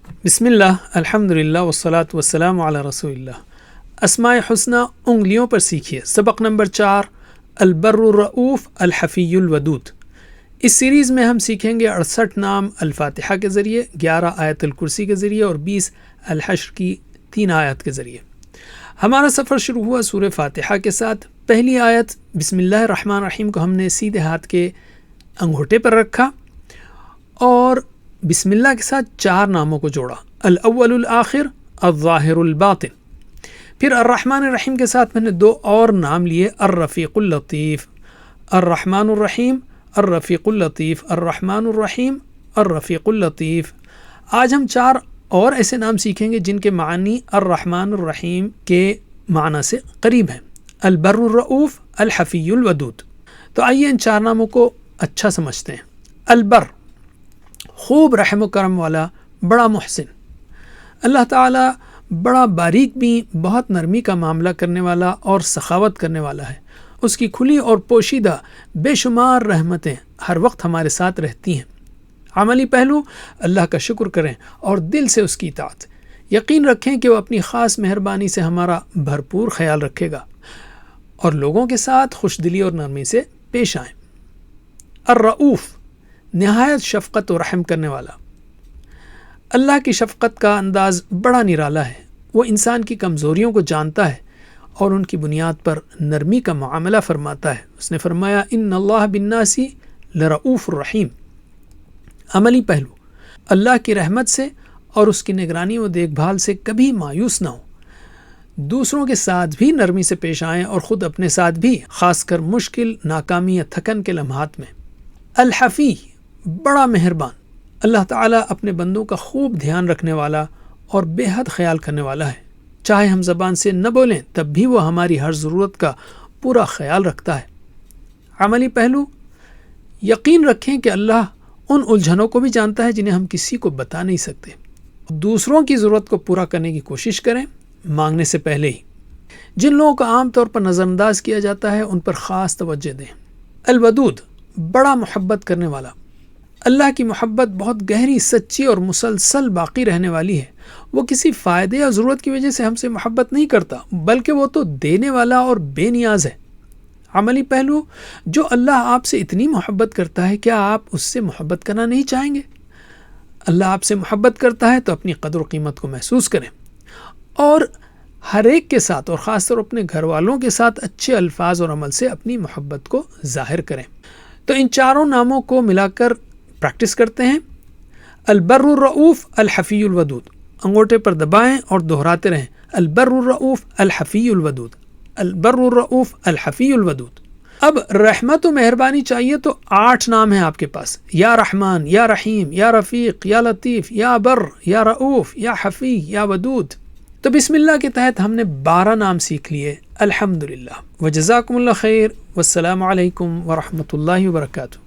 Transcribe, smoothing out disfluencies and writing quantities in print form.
بسم اللہ، الحمدللہ والصلاۃ والسلام علی رسول اللہ۔ اسماء حسنی انگلیوں پر سیکھیے، سبق نمبر 4، البر الرؤوف الحفی الودود۔ اس سیریز میں ہم سیکھیں گے 68 نام الفاتحہ کے ذریعے، 11 آیت الکرسی کے ذریعے اور 20 الحشر کی 3 آیات کے ذریعے۔ ہمارا سفر شروع ہوا سورہ فاتحہ کے ساتھ۔ پہلی آیت بسم اللہ الرحمن الرحیم کو ہم نے سیدھے ہاتھ کے انگوٹھے پر رکھا اور بسم اللہ کے ساتھ 4 ناموں کو جوڑا، الاول الآخر الظاہر الباطن۔ پھر الرحمن الرحیم کے ساتھ میں نے 2 اور نام لیے، الرفیق اللطیف، الرحمن الرحیم، الرفیق اللطیف، الرحمن الرحیم، الرفیق اللطیف۔ آج ہم 4 اور ایسے نام سیکھیں گے جن کے معنی الرحمن الرحیم کے معنی سے قریب ہیں، البر الرؤوف الحفی الودود۔ تو آئیے ان 4 ناموں کو اچھا سمجھتے ہیں۔ البر، خوب رحم و کرم والا، بڑا محسن۔ اللہ تعالیٰ بڑا باریک بھی، بہت نرمی کا معاملہ کرنے والا اور سخاوت کرنے والا ہے۔ اس کی کھلی اور پوشیدہ بے شمار رحمتیں ہر وقت ہمارے ساتھ رہتی ہیں۔ عملی پہلو، اللہ کا شکر کریں اور دل سے اس کی اطاعت۔ یقین رکھیں کہ وہ اپنی خاص مہربانی سے ہمارا بھرپور خیال رکھے گا اور لوگوں کے ساتھ خوش دلی اور نرمی سے پیش آئیں۔ الرؤوف، نہایت شفقت و رحم کرنے والا۔ اللہ کی شفقت کا انداز بڑا نرالا ہے۔ وہ انسان کی کمزوریوں کو جانتا ہے اور ان کی بنیاد پر نرمی کا معاملہ فرماتا ہے۔ اس نے فرمایا ان اللہ بالناس لرؤوف الرحیم۔ عملی پہلو، اللہ کی رحمت سے اور اس کی نگرانی و دیکھ بھال سے کبھی مایوس نہ ہو، دوسروں کے ساتھ بھی نرمی سے پیش آئیں اور خود اپنے ساتھ بھی، خاص کر مشکل، ناکامی یا تھکن کے لمحات میں۔ الحفی، بڑا مہربان۔ اللہ تعالیٰ اپنے بندوں کا خوب دھیان رکھنے والا اور بے حد خیال کرنے والا ہے۔ چاہے ہم زبان سے نہ بولیں تب بھی وہ ہماری ہر ضرورت کا پورا خیال رکھتا ہے۔ عملی پہلو، یقین رکھیں کہ اللہ ان الجھنوں کو بھی جانتا ہے جنہیں ہم کسی کو بتا نہیں سکتے۔ دوسروں کی ضرورت کو پورا کرنے کی کوشش کریں، مانگنے سے پہلے ہی۔ جن لوگوں کو عام طور پر نظر انداز کیا جاتا ہے ان پر خاص توجہ دیں۔ الودود، بڑا محبت کرنے والا۔ اللہ کی محبت بہت گہری، سچی اور مسلسل باقی رہنے والی ہے۔ وہ کسی فائدے یا ضرورت کی وجہ سے ہم سے محبت نہیں کرتا، بلکہ وہ تو دینے والا اور بے نیاز ہے۔ عملی پہلو، جو اللہ آپ سے اتنی محبت کرتا ہے، کیا آپ اس سے محبت کرنا نہیں چاہیں گے؟ اللہ آپ سے محبت کرتا ہے تو اپنی قدر و قیمت کو محسوس کریں اور ہر ایک کے ساتھ اور خاص طور اپنے گھر والوں کے ساتھ اچھے الفاظ اور عمل سے اپنی محبت کو ظاہر کریں۔ تو ان 4 ناموں کو ملا کر پریکٹس کرتے ہیں۔ البر الرؤوف الحفی الودود، انگوٹھے پر دبائیں اور دہراتے رہیں، البر الرؤوف الحفی الودود، البر الرؤوف الحفی الودود۔ اب رحمت و مہربانی چاہیے تو 8 نام ہیں آپ کے پاس، یا رحمان، یا رحیم، یا رفیق، یا لطیف، یا بر، یا رؤوف، یا حفی، یا ودود۔ تو بسم اللہ کے تحت ہم نے 12 نام سیکھ لیے، الحمدللہ۔ وجزاکم اللہ خیر، والسلام علیکم ورحمۃ اللہ وبرکاتہ۔